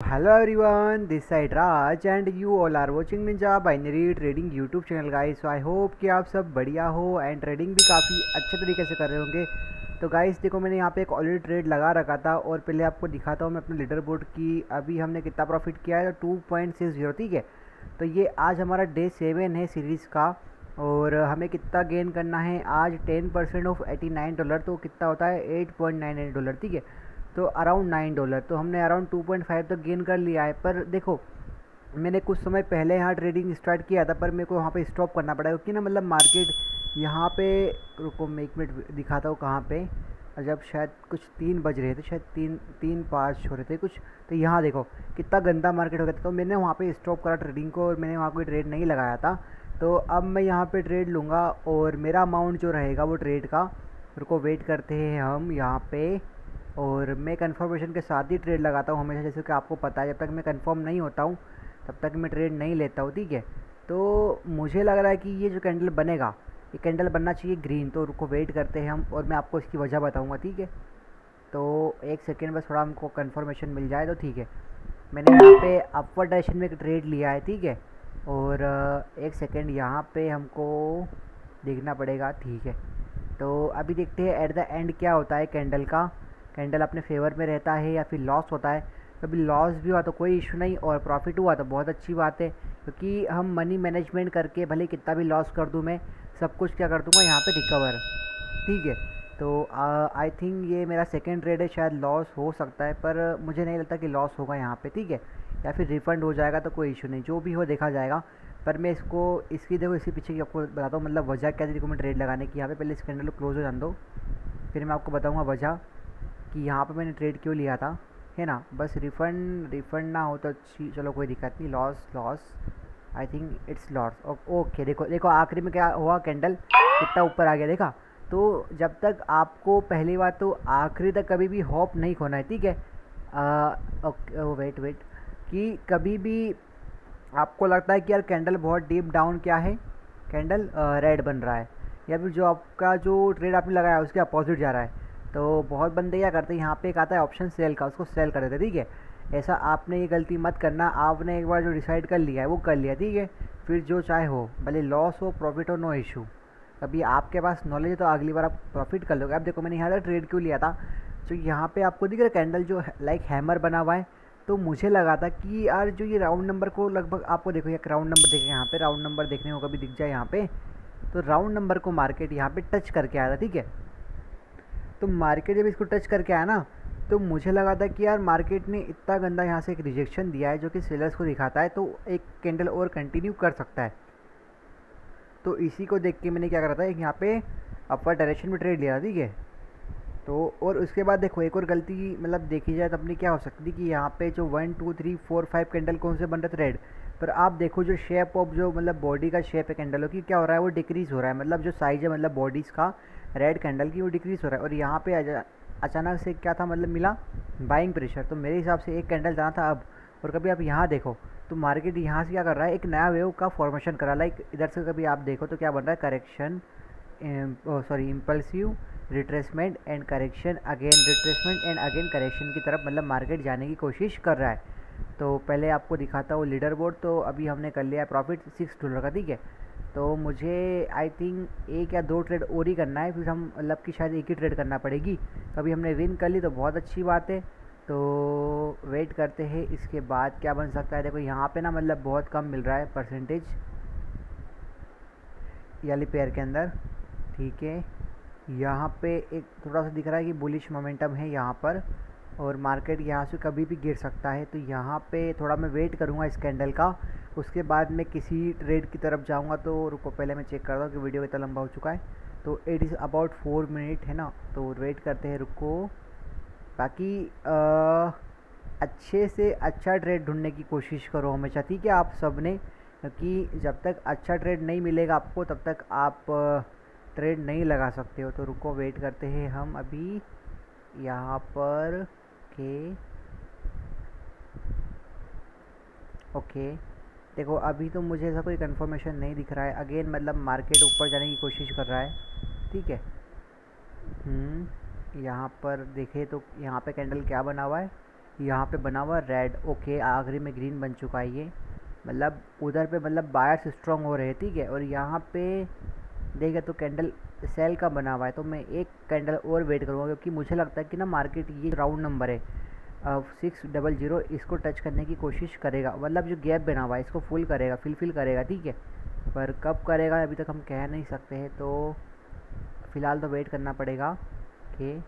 Hello everyone, this side Raj and you all are watching Ninja Binary Trading YouTube channel guys. So I hope कि आप सब बढ़िया हो and trading भी काफ़ी अच्छे तरीके से कर रहे होंगे। तो गाइस देखो, मैंने यहाँ पे एक ऑलरेडी ट्रेड लगा रखा था और पहले आपको दिखाता हूँ मैं अपने लीडर बोर्ड की अभी हमने कितना प्रॉफिट किया है। तो 2.60, ठीक है। तो ये आज हमारा डे 7 है सीरीज़ का और हमें कितना गेन करना है आज 10% ऑफ $89। तो कितना होता है $8.98, ठीक है। तो अराउंड $9। तो हमने अराउंड 2.5 तक गेन कर लिया है। पर देखो, मैंने कुछ समय पहले यहाँ ट्रेडिंग स्टार्ट किया था पर मेरे को वहाँ पे स्टॉप करना पड़ा क्योंकि ना मतलब मार्केट यहाँ पे, रुको मैं एक मिनट दिखाता हूँ कहाँ पे। जब शायद कुछ 3 बज रहे थे, शायद 3-5 हो रहे थे कुछ। तो यहाँ देखो कितना गंदा मार्केट हो गया था। तो मैंने वहाँ पे स्टॉप करा ट्रेडिंग को और मैंने वहाँ कोई ट्रेड नहीं लगाया था। तो अब मैं यहाँ पे ट्रेड लूँगा और मेरा अमाउंट जो रहेगा वो ट्रेड का, रुको वेट करते हैं हम यहाँ पे। और मैं कंफर्मेशन के साथ ही ट्रेड लगाता हूँ हमेशा, जैसे कि आपको पता है जब तक मैं कंफर्म नहीं होता हूँ तब तक मैं ट्रेड नहीं लेता हूँ, ठीक है। तो मुझे लग रहा है कि ये जो कैंडल बनेगा, ये कैंडल बनना चाहिए ग्रीन। तो रुको वेट करते हैं हम और मैं आपको इसकी वजह बताऊँगा, ठीक है। तो एक सेकेंड बस, थोड़ा हमको कंफर्मेशन मिल जाए तो ठीक है। मैंने यहाँ पे अपवर्ड डायरेक्शन में एक ट्रेड लिया है, ठीक है। और एक सेकेंड यहाँ पे हमको देखना पड़ेगा, ठीक है। तो अभी देखते हैं एट द एंड क्या होता है कैंडल का। कैंडल अपने फेवर में रहता है या फिर लॉस होता है। कभी लॉस भी हुआ तो कोई इशू नहीं और प्रॉफिट हुआ तो बहुत अच्छी बात है, क्योंकि हम मनी मैनेजमेंट करके भले कितना भी लॉस कर दूँ मैं सब कुछ क्या कर दूँगा यहाँ पे रिकवर, ठीक है। तो आई थिंक ये मेरा सेकेंड ट्रेड है, शायद लॉस हो सकता है पर मुझे नहीं लगता कि लॉस होगा यहाँ पे, ठीक है। या फिर रिफ़ंड हो जाएगा तो कोई इशू नहीं, जो भी हो देखा जाएगा। पर मैं इसको इसकी देखो इसके पीछे की आपको बताता हूँ, मतलब वजह क्या थी देखो मैं ट्रेड लगाने की। यहाँ पे पहले इस कैंडल को क्लोज हो जान दो, फिर मैं आपको बताऊँगा वजह कि यहाँ पे मैंने ट्रेड क्यों लिया था, है ना। बस रिफ़ंड ना हो तो अच्छी, चलो कोई दिक्कत नहीं। Loss I think it's loss. Okay देखो देखो आखिरी में क्या हुआ, कैंडल कितना ऊपर आ गया देखा। तो जब तक आपको पहली बात तो आखिरी तक कभी भी होप नहीं खोना है, ठीक है। ओके वेट कि कभी भी आपको लगता है कि यार कैंडल बहुत डीप डाउन क्या है, कैंडल रेड बन रहा है या फिर जो आपका जो ट्रेड आपने लगाया है उसके अपोजिट जा रहा है, तो बहुत बंदे क्या करते हैं यहाँ पे एक आता है ऑप्शन सेल का, उसको सेल कर देते, ठीक है। ऐसा आपने ये गलती मत करना। आपने एक बार जो डिसाइड कर लिया है वो कर लिया, ठीक है। फिर जो चाहे हो, भले लॉस हो प्रॉफिट हो, नो इशू। कभी आपके पास नॉलेज है तो अगली बार आप प्रॉफिट कर लोगे। अब देखो मैंने यहाँ से ट्रेड क्यों लिया था, तो यहाँ पे आपको दिख रहा है कैंडल जो लाइक हैमर बना हुआ है। तो मुझे लगा था कि यार जो ये राउंड नंबर को लगभग आपको देखो एक राउंड नंबर देखें, यहाँ पे राउंड नंबर देखने को कभी दिख जाए यहाँ पे, तो राउंड नंबर को मार्केट यहाँ पे टच करके आया था, ठीक है। तो मार्केट जब इसको टच करके आया ना, तो मुझे लगा था कि यार मार्केट ने इतना गंदा यहाँ से एक रिजेक्शन दिया है जो कि सेलर्स को दिखाता है, तो एक कैंडल और कंटिन्यू कर सकता है। तो इसी को देख के मैंने क्या करा था, एक यहाँ पे अपवर्ड डायरेक्शन में ट्रेड लिया था, ठीक है। तो और उसके बाद देखो एक और गलती मतलब देखी जाए तो अपनी क्या हो सकती कि यहाँ पे जो 1 2 3 4 5 कैंडल कौन से बन रहे थे रेड, पर आप देखो जो शेप ऑफ जो मतलब बॉडी का शेप है कैंडलों की क्या हो रहा है, वो डिक्रीज़ हो रहा है। मतलब जो साइज है मतलब बॉडीज़ का रेड कैंडल की वो डिक्रीज़ हो रहा है। और यहाँ पे अचानक से क्या था, मतलब मिला बाइंग प्रेशर। तो मेरे हिसाब से एक कैंडल जाना था अब। और कभी आप यहाँ देखो तो मार्केट यहाँ से क्या कर रहा है, एक नया वेव का फॉर्मेशन कर रहा है। लाइक इधर से कभी आप देखो तो क्या बन रहा है, correction, sorry impulsive retracement and correction, again retracement and again correction की तरफ मतलब मार्केट जाने की कोशिश कर रहा है। तो पहले आपको दिखाता हूँ लीडर बोर्ड। तो अभी हमने कर लिया है प्रॉफिट $6 का, ठीक है। तो मुझे आई थिंक एक या दो ट्रेड और ही करना है, फिर हम मतलब कि शायद एक ही ट्रेड करना पड़ेगी। कभी हमने विन कर ली तो बहुत अच्छी बात है। तो वेट करते हैं इसके बाद क्या बन सकता है। देखो यहाँ पे ना मतलब बहुत कम मिल रहा है परसेंटेज वाली पेयर के अंदर, ठीक है। यहाँ पे एक थोड़ा सा दिख रहा है कि बुलिश मोमेंटम है यहाँ पर और मार्केट यहाँ से कभी भी गिर सकता है। तो यहाँ पे थोड़ा मैं वेट करूँगा इस कैंडल का, उसके बाद मैं किसी ट्रेड की तरफ जाऊँगा। तो रुको पहले मैं चेक करता हूँ कि वीडियो कितना लंबा हो चुका है। तो इट इज़ अबाउट 4 मिनट है ना, तो वेट करते हैं, रुको। बाकी अच्छे से अच्छा ट्रेड ढूंढने की कोशिश करो हमेशा, ठीक है आप सब ने, क्योंकि जब तक अच्छा ट्रेड नहीं मिलेगा आपको तब तक आप ट्रेड नहीं लगा सकते हो। तो रुको वेट करते हैं हम अभी यहाँ पर के ओके। देखो अभी तो मुझे ऐसा कोई कंफर्मेशन नहीं दिख रहा है। अगेन मतलब मार्केट ऊपर जाने की कोशिश कर रहा है, ठीक है। यहाँ पर देखे तो यहाँ पे कैंडल क्या बना हुआ है, यहाँ पे बना हुआ रेड, ओके आखिरी में ग्रीन बन चुका है ये, मतलब उधर पे मतलब बायर्स स्ट्रॉन्ग हो रहे हैं, ठीक है। और यहाँ पे देखिए तो कैंडल सेल का बना हुआ है, तो मैं एक कैंडल और वेट करूँगा, क्योंकि मुझे लगता है कि ना मार्केट ये राउंड नंबर है 600 इसको टच करने की कोशिश करेगा, मतलब जो गैप बना हुआ है इसको फुल करेगा, फिल करेगा, ठीक है। पर कब करेगा अभी तक हम कह नहीं सकते हैं, तो फ़िलहाल तो वेट करना पड़ेगा कि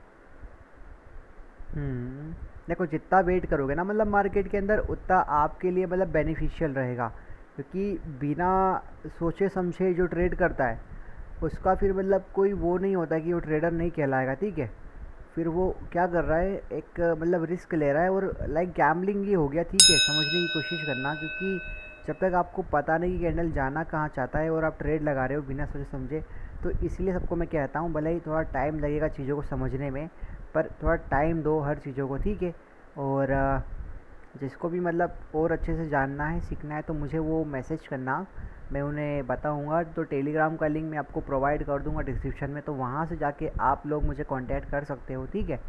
देखो जितना वेट करोगे ना मतलब मार्केट के अंदर उतना आपके लिए मतलब बेनिफिशियल रहेगा, क्योंकि बिना सोचे समझे जो ट्रेड करता है उसका फिर मतलब कोई वो नहीं होता कि वो ट्रेडर नहीं कहलाएगा, ठीक है। फिर वो क्या कर रहा है, एक मतलब रिस्क ले रहा है, और लाइक गैम्बलिंग ये हो गया, ठीक है। समझने की कोशिश करना, क्योंकि जब तक आपको पता नहीं कि कैंडल जाना कहाँ चाहता है और आप ट्रेड लगा रहे हो बिना सोचे समझे, तो इसलिए सबको मैं कहता हूँ भले ही थोड़ा टाइम लगेगा चीज़ों को समझने में, पर थोड़ा टाइम दो हर चीज़ों को, ठीक है। और जिसको भी मतलब और अच्छे से जानना है सीखना है तो मुझे वो मैसेज करना, मैं उन्हें बताऊंगा। तो टेलीग्राम का लिंक मैं आपको प्रोवाइड कर दूंगा डिस्क्रिप्शन में, तो वहाँ से जाके आप लोग मुझे कांटेक्ट कर सकते हो, ठीक है।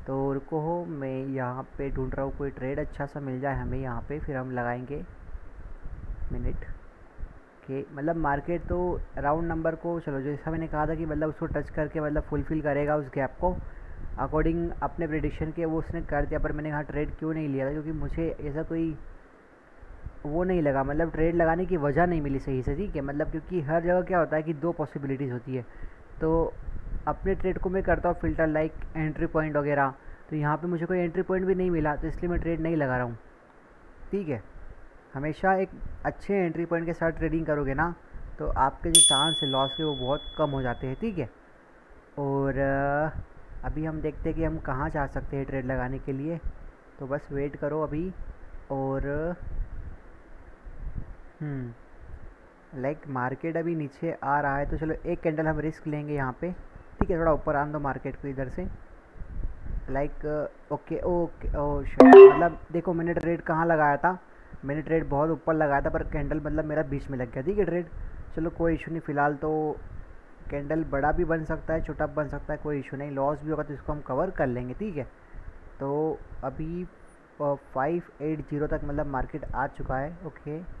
तो रुको हो, मैं यहाँ पे ढूंढ रहा हूँ कोई ट्रेड अच्छा सा मिल जाए हमें यहाँ पे, फिर हम लगाएंगे मिनट के मतलब मार्केट तो राउंड नंबर को, चलो जैसा मैंने कहा था कि मतलब उसको टच करके मतलब फुलफ़िल करेगा उस गैप को अकॉर्डिंग अपने प्रेडिक्शन के, वो उसने कर दिया। पर मैंने यहाँ ट्रेड क्यों नहीं लिया था, क्योंकि मुझे ऐसा कोई वो नहीं लगा, मतलब ट्रेड लगाने की वजह नहीं मिली सही से, ठीक है। मतलब क्योंकि हर जगह क्या होता है कि दो पॉसिबिलिटीज़ होती है, तो अपने ट्रेड को मैं करता हूँ फ़िल्टर लाइक एंट्री पॉइंट वगैरह, तो यहाँ पे मुझे कोई एंट्री पॉइंट भी नहीं मिला, तो इसलिए मैं ट्रेड नहीं लगा रहा हूँ, ठीक है। हमेशा एक अच्छे एंट्री पॉइंट के साथ ट्रेडिंग करोगे ना तो आपके जो चांस है लॉस के वो बहुत कम हो जाते हैं, ठीक है। और अभी हम देखते हैं कि हम कहाँ जा सकते हैं ट्रेड लगाने के लिए, तो बस वेट करो अभी। और लाइक मार्केट अभी नीचे आ रहा है, तो चलो एक कैंडल हम रिस्क लेंगे यहाँ पे, ठीक है। थोड़ा ऊपर आने दो मार्केट को इधर से, लाइक ओके ओके ओ मतलब देखो मैंने ट्रेड कहाँ लगाया था, मैंने ट्रेड बहुत ऊपर लगाया था, पर कैंडल मतलब मेरा बीच में लग गया, ठीक है ट्रेड। चलो कोई इशू नहीं, फ़िलहाल तो कैंडल बड़ा भी बन सकता है छोटा भी बन सकता है, कोई इशू नहीं, लॉस भी होगा तो इसको हम कवर कर लेंगे, ठीक है। तो अभी 580 तक मतलब मार्केट आ चुका है, ओके।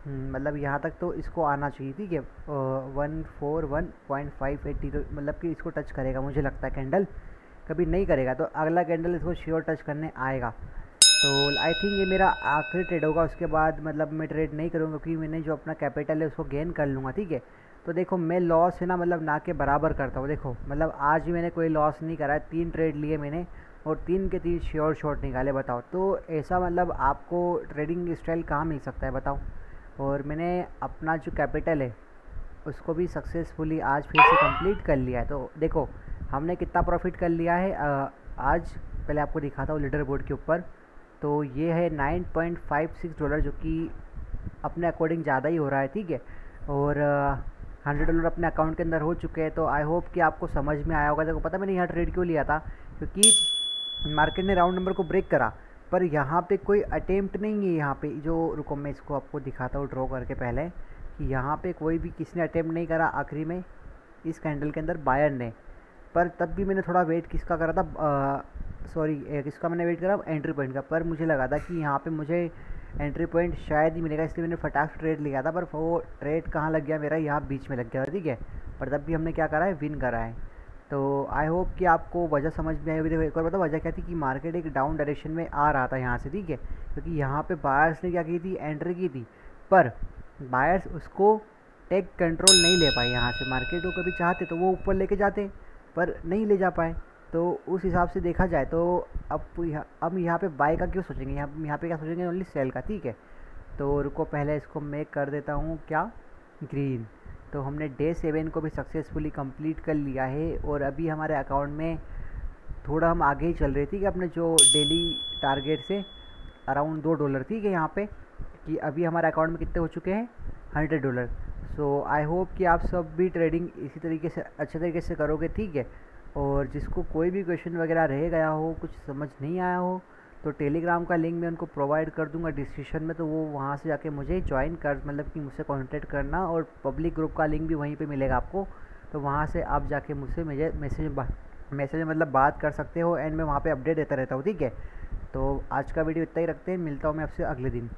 मतलब यहाँ तक तो इसको आना चाहिए, ठीक है। 141.580 मतलब कि इसको टच करेगा मुझे लगता है कैंडल, कभी नहीं करेगा तो अगला कैंडल इसको श्योर टच करने आएगा। तो आई थिंक ये मेरा आखिरी ट्रेड होगा, उसके बाद मतलब मैं ट्रेड नहीं करूँगा, क्योंकि मैंने जो अपना कैपिटल है उसको गेन कर लूँगा, ठीक है। तो देखो मैं लॉस है ना मतलब ना के बराबर करता हूँ, देखो मतलब आज भी मैंने कोई लॉस नहीं करा है, 3 ट्रेड लिए मैंने और 3 के 3 श्योर शॉट निकाले, बताओ। तो ऐसा मतलब आपको ट्रेडिंग स्टाइल कहाँ मिल सकता है बताओ। और मैंने अपना जो कैपिटल है उसको भी सक्सेसफुली आज फिर से कंप्लीट कर लिया है। तो देखो हमने कितना प्रॉफिट कर लिया है आज, पहले आपको दिखाता हूँ लीडर बोर्ड के ऊपर। तो ये है $9.56 जो कि अपने अकॉर्डिंग ज़्यादा ही हो रहा है, ठीक है। और $100 अपने अकाउंट के अंदर हो चुके हैं। तो आई होप कि आपको समझ में आया होगा। देखो पता मैंने यहाँ ट्रेड क्यों लिया था, क्योंकि मार्केट ने राउंड नंबर को ब्रेक करा, पर यहाँ पे कोई अटेम्प्ट नहीं है। यहाँ पे जो रुको मैं इसको आपको दिखाता हूँ ड्रॉ करके पहले, कि यहाँ पे कोई भी किसी ने अटेम्प्ट नहीं करा आखिरी में इस कैंडल के अंदर बायर ने। पर तब भी मैंने थोड़ा वेट किसका करा था, सॉरी किसका मैंने वेट करा, एंट्री पॉइंट का। पर मुझे लगा था कि यहाँ पे मुझे एंट्री पॉइंट शायद ही मिलेगा, इसलिए मैंने फटाक से ट्रेड लिया था। पर वो ट्रेड कहाँ लग गया, मेरा यहाँ बीच में लग गया, ठीक है। पर तब भी हमने क्या करा है, विन करा है। तो आई होप कि आपको वजह समझ में आई होगी। देखो एक और बताओ वजह क्या थी, कि मार्केट एक डाउन डायरेक्शन में आ रहा था यहाँ से, ठीक है। क्योंकि यहाँ पे बायर्स ने क्या की थी, एंट्री की थी, पर बायर्स उसको टेक कंट्रोल नहीं ले पाए। यहाँ से मार्केट को कभी चाहते तो वो ऊपर लेके जाते, पर नहीं ले जा पाए। तो उस हिसाब से देखा जाए तो अब यहाँ पे बाय का क्यों सोचेंगे, यहाँ पे क्या सोचेंगे, ओनली सेल का, ठीक है। तो रुको पहले इसको मैं कर देता हूँ क्या, ग्रीन। तो हमने डे 7 को भी सक्सेसफुली कंप्लीट कर लिया है। और अभी हमारे अकाउंट में थोड़ा हम आगे ही चल रहे थे कि अपने जो डेली टारगेट से अराउंड $2, ठीक है। यहाँ पे कि अभी हमारे अकाउंट में कितने हो चुके हैं, $100। सो आई होप कि आप सब भी ट्रेडिंग इसी तरीके से अच्छे तरीके से करोगे, ठीक है। और जिसको कोई भी क्वेश्चन वगैरह रह गया हो, कुछ समझ नहीं आया हो, तो टेलीग्राम का लिंक मैं उनको प्रोवाइड कर दूंगा डिस्क्रिप्शन में। तो वो वहाँ से जाके मुझे ज्वाइन कर मतलब कि मुझसे कांटेक्ट करना, और पब्लिक ग्रुप का लिंक भी वहीं पे मिलेगा आपको। तो वहाँ से आप जाके मुझसे मैसेज मतलब बात कर सकते हो, एंड मैं वहाँ पे अपडेट देता रहता हूँ, ठीक है। तो आज का वीडियो इतना ही रखते हैं, मिलता हूँ मैं आपसे अगले दिन।